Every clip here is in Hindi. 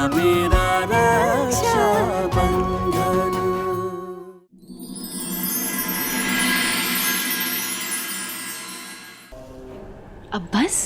मेरा रक्षाबंधन। अब बस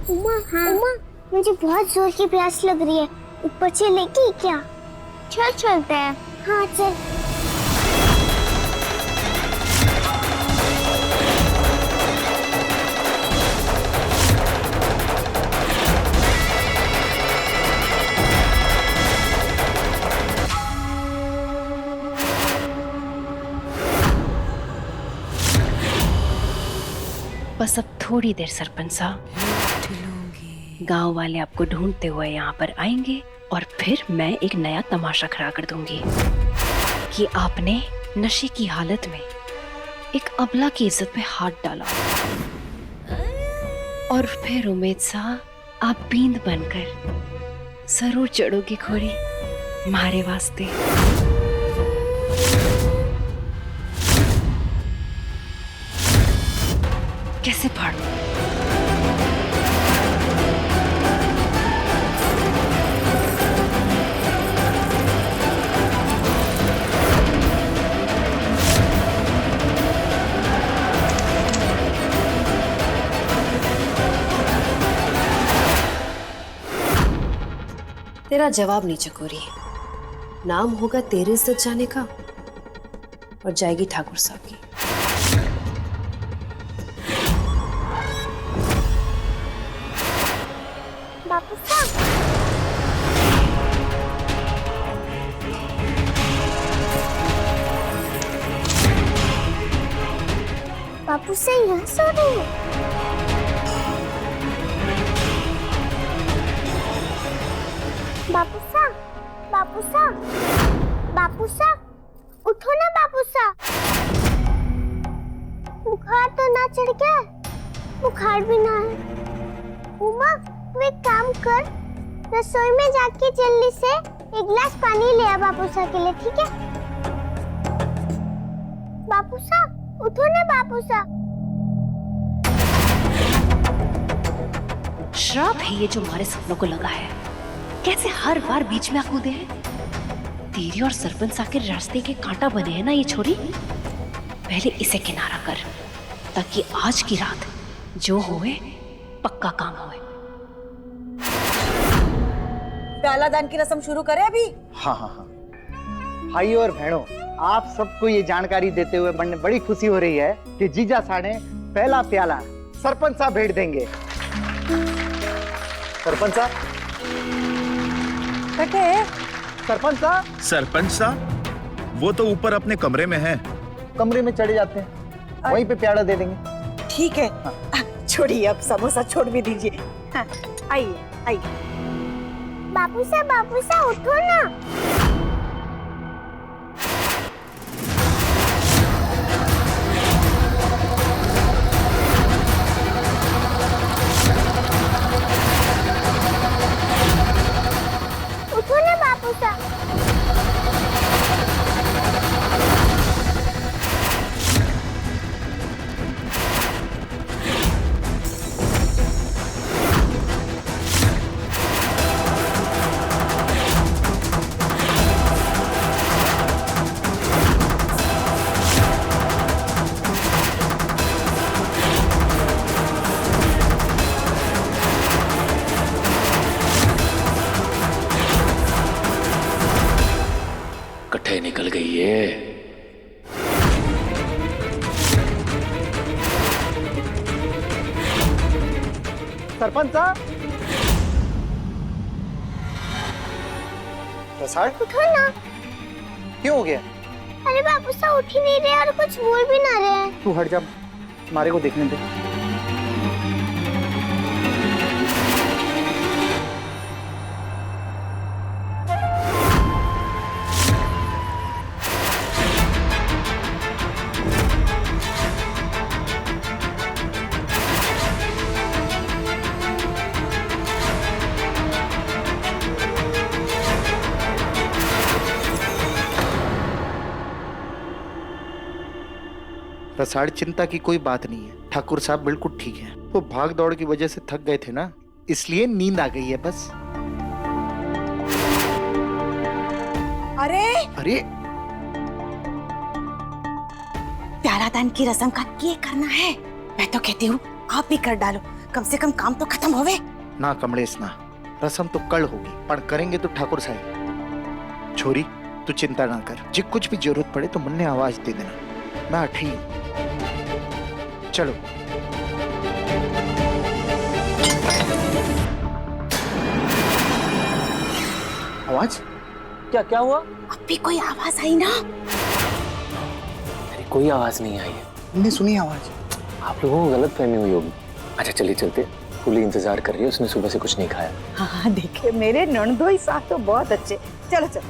उमा, मुझे बहुत जोर की प्यास लग रही है। ऊपर चलेगी क्या? चलते हैं। हाँ चल। बस अब थोड़ी देर सरपंच साहब, गांव वाले आपको ढूंढते हुए यहाँ पर आएंगे और फिर मैं एक नया तमाशा खड़ा कर दूंगी कि आपने नशे की हालत में एक अबला की इज्जत पे हाथ डाला और फिर उम्मीद सा आप बींद बनकर जरूर चढ़ोगी घोड़ी मारे वास्ते। कैसे फाड़ू? तेरा जवाब नहीं चकोरी। नाम होगा तेरे इज्जत जाने का और जाएगी ठाकुर साहब की। बापू साहब, बापू से यहाँ सो रही है। बापू साहब, बापू साहब, बापू साहब, उठो ना बापू साहब। बुखार तो ना चढ़ गया? बुखार भी ना है। उमा, तू एक काम कर, रसोई में जाके जल्दी से एक गिलास पानी ले आ बापू साहब के लिए, ठीक है? बापू साहब, उठो ना बापू साहब। श्राप है ये जो हमारे सपनों को लगा है। कैसे हर बार बीच में कूदे हैं। तेरी और सरपंच साहब के रास्ते के कांटा बने हैं ना ये छोरी। पहले इसे किनारा कर ताकि आज की रात जो होए पक्का काम होए। प्याला दान की रस्म शुरू करें अभी? हाँ हाँ हाँ। भाइयों और बहनों, आप सबको ये जानकारी देते हुए मन बड़ी खुशी हो रही है कि जीजा साहब पहला प्याला सरपंच साहब भेंट देंगे। सरपंच साहब, सरपंच साहब, सरपंच साहब, वो तो ऊपर अपने कमरे में है। कमरे में चले जाते हैं, वहीं पे प्याला दे देंगे। ठीक है। हाँ। छोड़िए, अब समोसा छोड़ भी दीजिए। हाँ, आइए आइए। बापू साहब, उठो ना। उठो ना बापू साहब। कट्ठे निकल गई है। सरपंच साहब, प्रसाद, उठो ना। क्यों हो गया? अरे बापू साहब उठ ही नहीं रहे और कुछ बोल भी ना रहे। तू हट जा, हमारे को देखने दे। रसाड़, चिंता की कोई बात नहीं है। ठाकुर साहब बिल्कुल ठीक है। वो भाग दौड़ की वजह से थक गए थे ना, इसलिए नींद आ गई है बस। अरे अरे प्याला दान की रस्म का ये करना है। मैं तो कहती हूँ आप भी कर डालो, कम से कम काम तो खत्म होवे। ना कमलेश ना, रस्म तो कल होगी, पर करेंगे तो ठाकुर साहब। छोरी तू चिंता ना कर, जी कुछ भी जरूरत पड़े तो मन ने आवाज दे देना, मैं अठी हूं। चलो आवाज क्या क्या हुआ? अब भी कोई आवाज आई ना? अरे कोई आवाज नहीं आई है। हमने सुनी आवाज। आप लोगों को गलत फहमी हुई होगी। अच्छा चलिए चलते, फूली इंतजार कर रही है, उसने सुबह से कुछ नहीं खाया। हाँ देखे मेरे ननदोई साथ तो बहुत अच्छे। चलो चलो।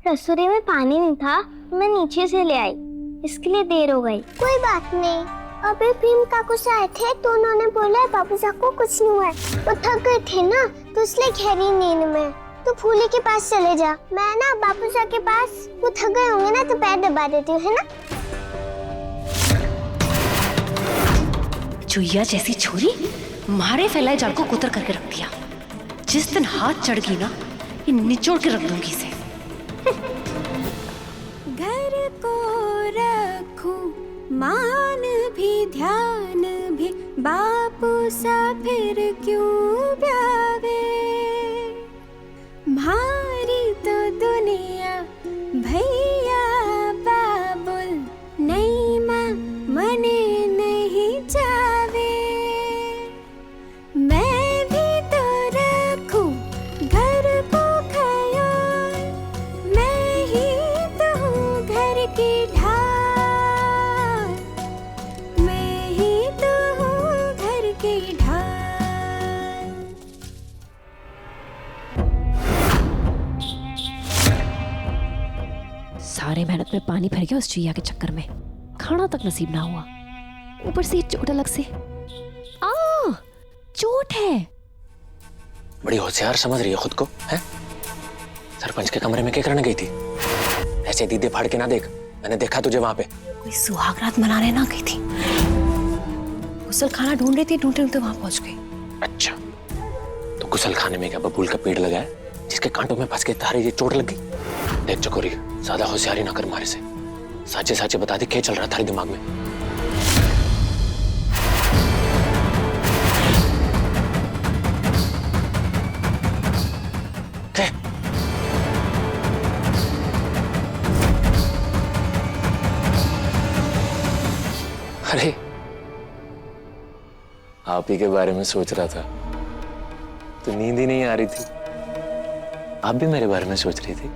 रसोई में पानी नहीं था, मैं नीचे से ले आई, इसके लिए देर हो गई। कोई बात नहीं। अभी भीम काकू से आए थे तो उन्होंने बोला बाबू साहब को कुछ नहीं हुआ है। वो थक गए थे ना, तो इसलिए गहरी नींद में। तो फूली के पास चले जा, मैं ना बाबू साहब के पास, वो थक गए होंगे ना तो पैर दबा देती हूँ, है ना? चुईया जैसी छोरी, मारे फैलाए जाल को कुतर करके रख दिया। जिस दिन हाथ चढ़ गई ना, ये निचोड़ के रख दूंगी इसे। घर को रखूं मान भी ध्यान भी, बापू सा फिर क्यों ब्यावे। भारी तो दुनिया भैया बाबुल, नहीं माँ मने नहीं जावे। मैं भी तो रखूं घर को ख्याल, मैं ही तो हूँ घर की ढाल, मैं ही तो हूँ घर की ढाल। सारे मेहनत में पानी भर गया उस चुईया के चक्कर में, खाना तक नसीब ना हुआ। ऊपर से ये चोट अलग से। चोट है। बड़ी होशियार समझ रही है खुद को, है? सरपंच के कमरे में क्या करने गई थी? ऐसे दीदे फाड़ के ना देख, मैंने देखा तुझे वहां पे। कोई सुहागरात मनाने ना गई थी, गुसल खाना ढूंढ रही थी, ढूंढते ढूंढते वहां पहुंच गई। अच्छा, तो गुसल खाने में क्या बबूल का पेड़ लगा है जिसके कांटों में फंस के तारे ये चोट लग गई? देख चकोरी, ज्यादा होशियारी ना कर मारे से। साचे साचे बता दे क्या चल रहा थारे दिमाग में। अरे आप ही के बारे में सोच रहा था, तो नींद ही नहीं आ रही थी। आप भी मेरे बारे में सोच रही थी।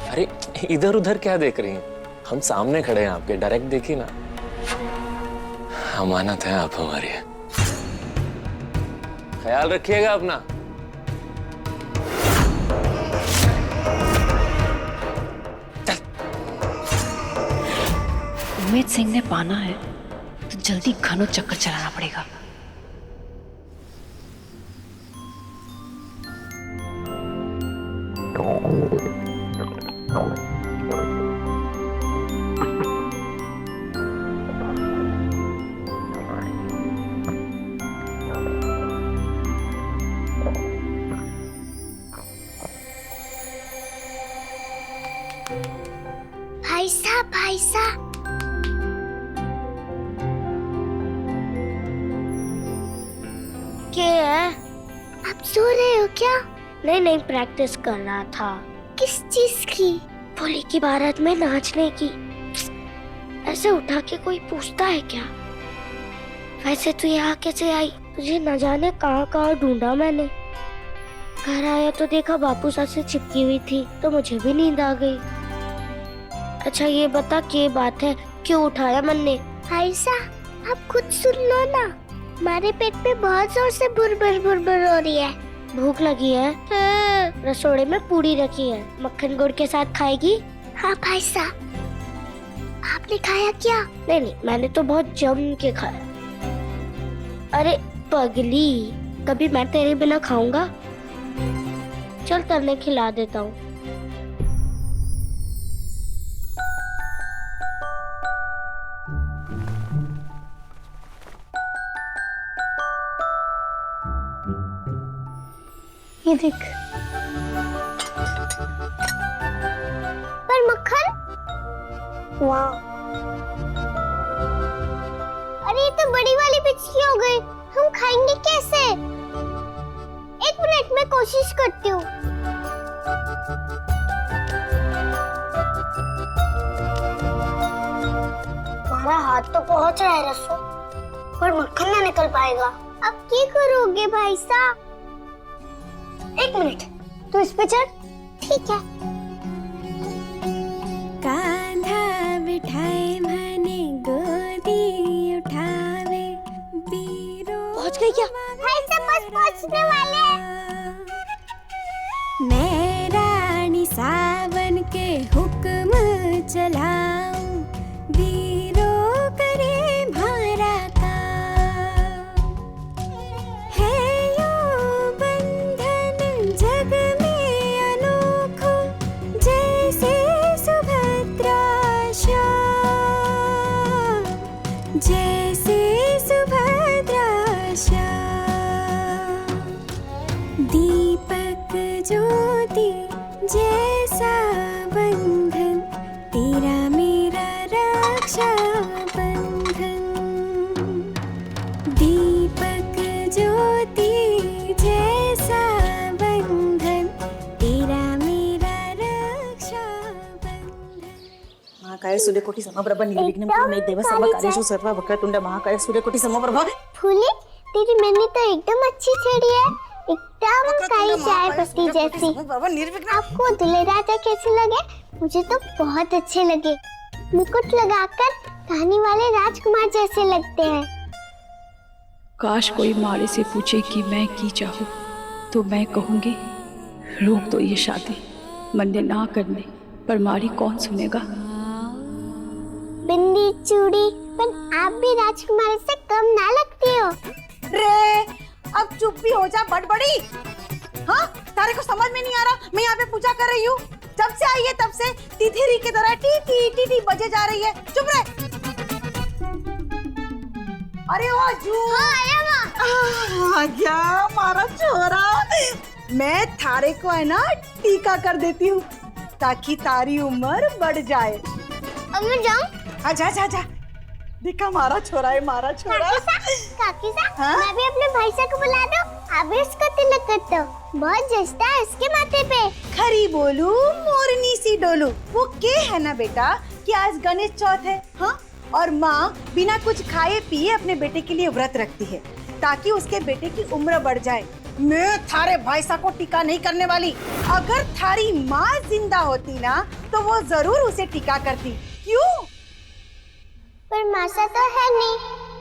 अरे इधर उधर क्या देख रही हैं? हम सामने खड़े हैं आपके, डायरेक्ट देखिए ना। अमानत है आप हमारी, ख्याल रखिएगा अपना। उमेद सिंह ने पाना है तो जल्दी घनों चक्कर चलाना पड़ेगा। भाई साहब क्या है? आप सो रहे हो क्या? नहीं प्रैक्टिस कर रहा था। किस चीज की? भोली की बारात में नाचने की। ऐसे उठा के कोई पूछता है क्या? वैसे तू यहाँ कैसे आई? तुझे न जाने कहाँ ढूंढा मैंने। घर आया तो देखा बापू साथ से चिपकी हुई थी, तो मुझे भी नींद आ गई। अच्छा ये बता क्या बात है, क्यों उठाया मन ने? आयशा आप खुद सुन लो ना, हमारे पेट पे बहुत जोर से बुरबुर हो रही है। भूख लगी है? रसोड़े में पूड़ी रखी है, मक्खन गुड़ के साथ खाएगी? हाँ भाई साहब। आपने खाया क्या? नहीं नहीं, मैंने तो बहुत जम के खाया। अरे पगली, कभी मैं तेरे बिना खाऊंगा? चल तन्ने खिला देता हूँ। ये देख। पर मक्खन? वाह। अरे ये तो बड़ी वाली पिचकी हो गई, हम खाएंगे कैसे? एक मिनट में कोशिश करती हूँ। हमारा हाथ तो पहुंच रहा है रसो, पर मक्खन ना निकल पाएगा। अब क्या करोगे भाई साहब? एक मिनट, तू इस पे चढ़। ठीक है। कांधा बिठाए मने गोदी उठावे बीरो। पहुंच गई क्या? भाई साहब बस पहुंचने वाले हैं। मैं रानी सावन के हुक्म चलाऊं, वीरो करे भारा काम। है यो बंधन जग में अनोखो, जैसे सुभद्रा श्याम, जैसे सुभद्रा श्याम। दीपक ज्योति जैसा बंधन, तेरा मेरा रक्षा बंधन। दीपक ज्योति जैसा बंधन, तेरा मेरा रक्षा बंधन। महाकाय सूर्यकोटि समप्रभ निर्विघ्नं कुरु मे देव सर्वकार्येषु सर्ववक्रतुण्ड महाकाय सूर्यकोटि समप्रभ। फूले, तेरी मम्मी तो एकदम अच्छी छड़ी है, एकदम काली चाय पत्ती जैसी। आपको दुल्हे राजा कैसे लगे? मुझे तो बहुत अच्छे लगे। मुकुट लगाकर कहानी वाले राजकुमार जैसे लगते हैं। काश कोई मारे से पूछे कि मैं की चाहूँ तो मैं कहूँगी रोक दो ये शादी, मन्ने ना करने पर मारी कौन सुनेगा। बिंदी चूड़ी, पर आप भी राजकुमारी से कम ना लगती हो। रे अब चुप भी हो जा बड़बड़ी। हाँ, तारे को समझ में नहीं आ रहा? मैं यहाँ पे पूजा कर रही हूँ, जब से आई है तब से तिथेरी की तरह टी टी टी टी बजे जा रही है। चुप रहे। अरे ओ जू। हाँ, आया माँ। आ गया हमारा छोरा। मैं थारे को है ना टीका कर देती हूँ ताकि तारी उम्र बढ़ जाए। अब मैं जाऊँ? आजा जा जा। देखा हमारा छोरा है, हमारा छोरा। काकी सा, हाँ? मैं भी अपने भाई साहब को बुला दूं, आप भी उसका तिलक कर दो। बहुत जचता है उसके माथे पे। खरी बोलू मोरनी सी डोलू। वो के है ना बेटा कि आज गणेश चौथ है, हाँ? और माँ बिना कुछ खाए पिए अपने बेटे के लिए व्रत रखती है ताकि उसके बेटे की उम्र बढ़ जाए। मैं थारे भाई साहब को टीका नहीं करने वाली। अगर थारी माँ जिंदा होती ना तो वो जरूर उसे टीका करती। क्यों? पर मासा तो है नहीं,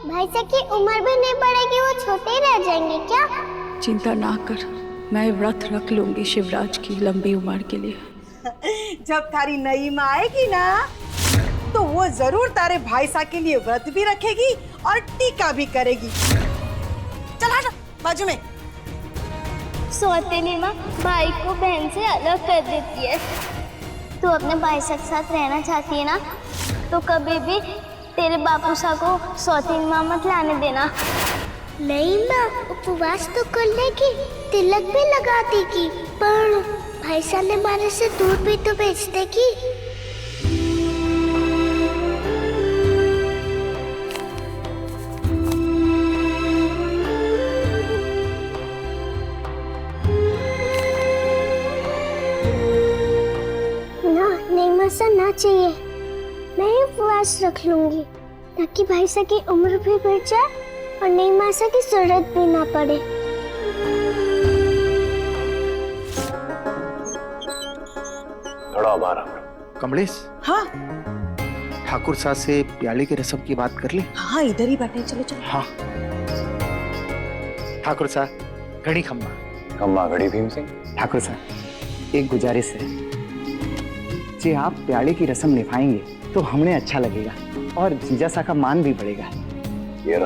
भाई साहब की उम्र भी नहीं बढ़ेगी, वो छोटे ही रह जाएंगे क्या? चिंता ना कर, मैं व्रत रख लूंगी शिवराज की लंबी उम्र के लिए। जब थारी नई माँ आएगी ना तो वो जरूर तारे भाई साहब के लिए व्रत भी रखेगी और टीका भी करेगी। चल हट बाजू में। सौतेली माँ भाई को बहन से अलग कर देती है। तू अपने भाई साहब के साथ रहना चाहती है ना, तो कभी भी तेरे बापू सा को सौतेली माँ मत लाने देना। नहीं माँ, उपवास तो कर लेगी, तिलक भी लगा देगी, पर भाई साहब ने मारे से दूर भी तो भेज देगी। ऐसा ना चाहिए, मैं उपवास रख लूंगी ताकि भाई साहब की उम्र भी बढ़ जाए और नई मासा की जरूरत भी ना पड़े। थोड़ा आभार। कमलेश, हाँ ठाकुर साहब से प्याले की रस्म की बात कर ले। हाँ इधर ही बैठे, चलो चलो। हाँ ठाकुर साहब, घड़ी खम्मा घड़ी भीम सिंह। ठाकुर साहब, एक गुजारिश है, जे आप प्याले की रस्म निभाएंगे तो हमें अच्छा लगेगा और जीजा सा का मान भी बढ़ेगा। ये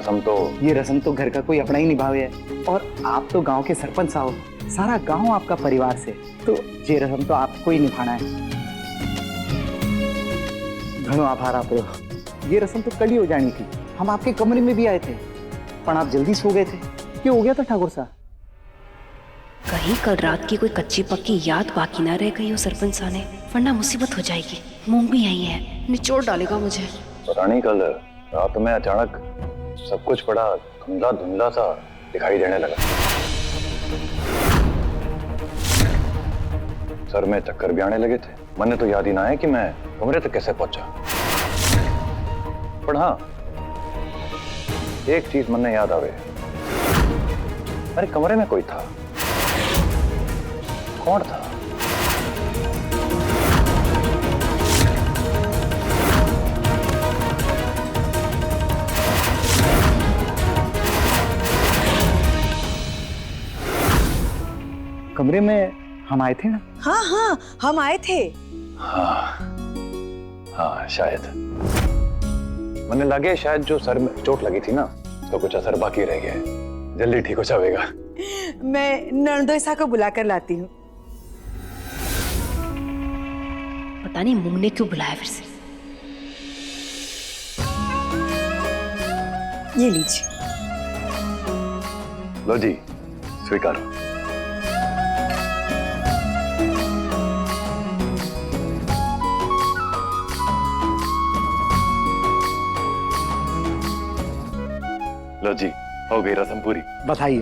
रस्म तो घर का कोई अपना ही निभावे है, और आप तो गांव के सरपंच साहब, सारा गांव आपका परिवार से, तो ये रस्म तो आपको ही निभाना है। घणो आभार आप रो। ये रस्म तो कल ही हो जानी थी, हम आपके कमरे में भी आए थे, पर आप जल्दी सो गए थे। क्या हो गया था ठाकुर साहब? कहीं कल रात की कोई कच्ची पक्की याद बाकी ना रह गई हो सरपंच साहब ने, वरना मुसीबत हो जाएगी। मुंह भी यही है, निचोड़ डालेगा मुझे। पता नहीं कल रात में अचानक सब कुछ बड़ा धुंधला धुंधला सा दिखाई देने लगा। सर में चक्कर भी आने लगे थे। मन तो याद ही ना है कि मैं कमरे तक कैसे पहुंचा। पर हाँ, एक चीज मन में याद आवे, मेरे कमरे में कोई था। कौन था? कमरे में हम आए थे ना? हाँ हाँ, हम आए थे। हाँ शायद। मैंने लगे शायद जो सर में चोट लगी थी ना, तो कुछ असर बाकी रह गया है। जल्दी ठीक हो जाएगा। मैं नंदोईसा को बुला कर लाती हूँ। पता नहीं मुंह ने क्यों बुलाया फिर से। ये लीजिए। लो जी, स्वीकारो। लो जी, हो गई रस्म पूरी। बताइए।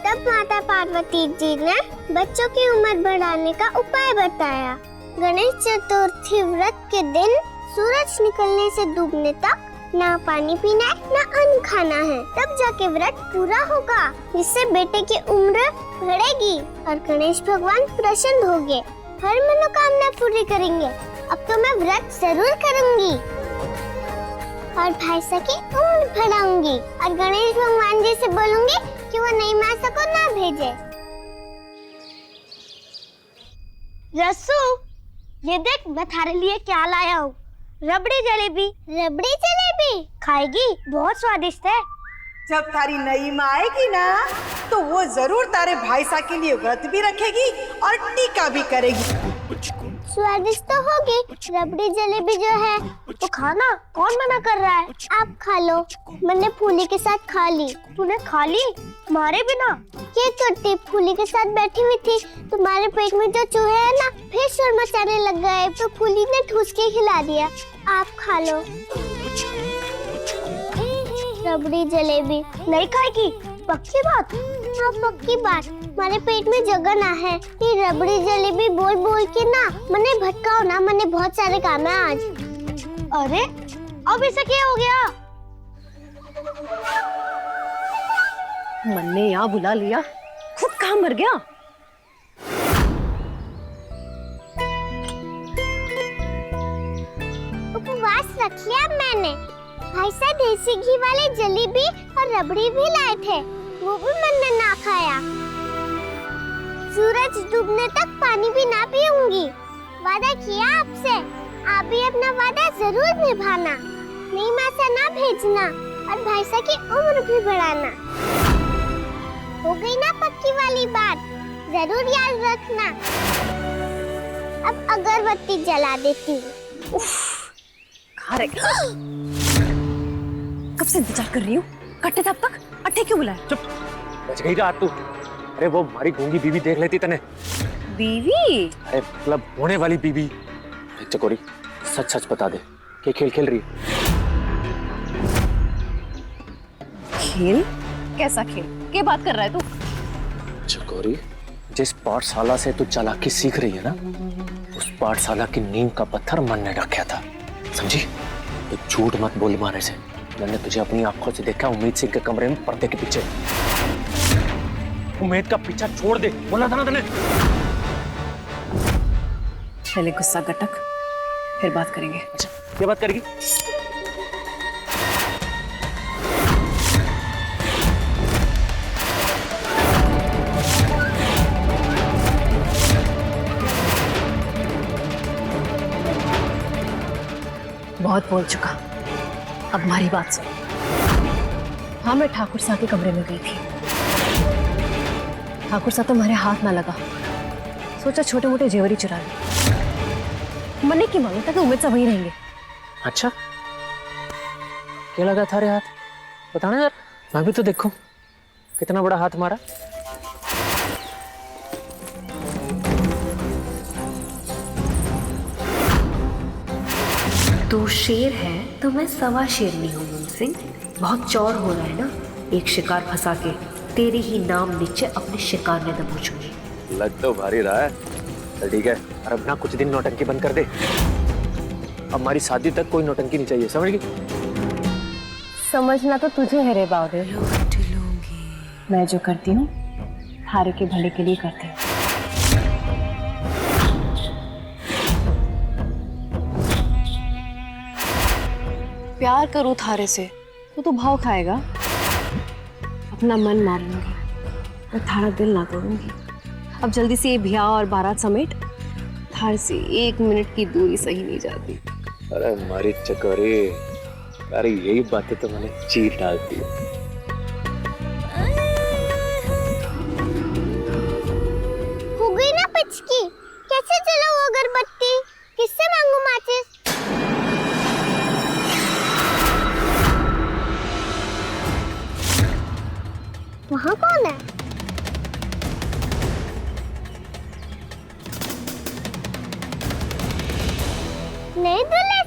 तब माता पार्वती जी ने बच्चों की उम्र बढ़ाने का उपाय बताया। गणेश चतुर्थी व्रत के दिन सूरज निकलने से डूबने तक ना पानी पीना है ना अन्न खाना है, तब जाके व्रत पूरा होगा, जिससे बेटे की उम्र बढ़ेगी और गणेश भगवान प्रसन्न होंगे, हर मनोकामना पूरी करेंगे। अब तो मैं व्रत जरूर करूंगी और भाई की उम्र बढ़ाऊंगी और गणेश भगवान जी से बोलूंगी कि वो नई माता को ना भेजे। रसू, ये देख मैं थारे लिए क्या लाया हूँ। रबड़ी जलेबी। रबड़ी जलेबी खाएगी? बहुत स्वादिष्ट है। जब तारी नई माँ आएगी ना, तो वो जरूर तारे भाई साहब के लिए व्रत भी रखेगी और टीका भी करेगी। स्वादिष्ट तो होगी। रबड़ी जलेबी जो है वो खाना कौन मना कर रहा है? आप खा लो। मैंने फूली के साथ खा ली। तूने खा ली मारे बिना? क्या करती, फूली के साथ बैठी हुई थी, तुम्हारे पेट में जो चूहे है ना फिर शोर मचाने लग गए, तो फूली ने ठूस के खिला दिया। आप खा लो। रबड़ी जलेबी नहीं खाएगी? पक्की बात? हाँ पक्की बात। हमारे पेट में जगह ना है। ये रबड़ी जलेबी बोल बोल के ना मने भटकाओ ना, मने बहुत सारे काम है आज। अरे अब ऐसा क्या हो गया? मन ने यहाँ बुला लिया, खुद कहाँ मर गया। उपवास रख लिया मैंने। भाई साहब देसी घी वाले जलेबी और रबड़ी भी लाए थे, वो भी मैंने ना खाया। सूरज डूबने तक पानी भी ना पीऊंगी। वादा किया आपसे, आप भी अपना वादा जरूर निभाना। नई माँ से ना भेजना और भाई साहब की उम्र भी बढ़ाना। हो गई ना पक्की वाली बात? जरूर याद रखना। अब अगरबत्ती जला देती हूँ। कब से इंतजार कर रही हूँ, कट्टे तब तक अट्ठे क्यों बुलाया? चुप, बच गई रात तू। अरे वो हमारी गूंगी बीवी देख लेती तने। बीवी? अरे मतलब होने वाली बीवी। चकोरी सच सच बता दे कि खेल खेल रही है? खेल? कैसा खेल? क्या बात कर रहा है तू? चकोरी, जिस पाठशाला से तू चालाकी सीख रही है ना, उस पाठशाला की नींव का पत्थर मन ने रखा था, समझी? तो झूठ मत बोल मारे से। मैंने तुझे अपनी आंखों से देखा उम्मीद सिंह के कमरे में पर्दे के पीछे। उम्मीद का पीछा छोड़ दे, बोला था ना तूने। पहले गुस्सा गटक, फिर बात करेंगे। अच्छा, क्या बात करेगी? बहुत बोल चुका, अब हमारी बात सुन। हाँ, मैं ठाकुर साहब के कमरे में गई थी। ठाकुर साहब तो हमारे हाथ ना लगा, सोचा छोटे मोटे जेवर ही चुरा ले। मन्ने की मांगी था कि उम्मीद सब वही रहेंगे। अच्छा, क्या लगा था रे हाथ? बताना यार, मैं भी तो देखूं कितना बड़ा हाथ हमारा। तू शेर है तो मैं सवा शेरनी हूँ मुन सिंह। बहुत चौड़ हो रहा है ना, एक शिकार फंसा के तेरे ही नाम नीचे अपने शिकार में दबोचूंगी। लग तो भारी रहा है। चल ठीक है, और अब ना कुछ दिन नौटंकी बंद कर दे। अब हमारी शादी तक कोई नौटंकी नहीं चाहिए, समझ गई? समझना तो तुझे है रे बावरे। मैं जो करती हूँ थारे के भले के लिए करती हूँ। प्यार करूँ थारे से तो भाव खाएगा। अपना मन मार लूंगी और थारा दिल ना तोड़ूंगी। अब जल्दी से ये ब्याह और बारात समेट, थारे से 1 मिनट की दूरी सही नहीं जाती। अरे हमारी चकोरी, अरे यही बातें तो मैंने चीर डालती है। हो गई ना पिचकी, कैसे जलाऊं अगरबत्ती, किससे मांगू माचिस? वहाँ कौन है? नहीं दुल्हन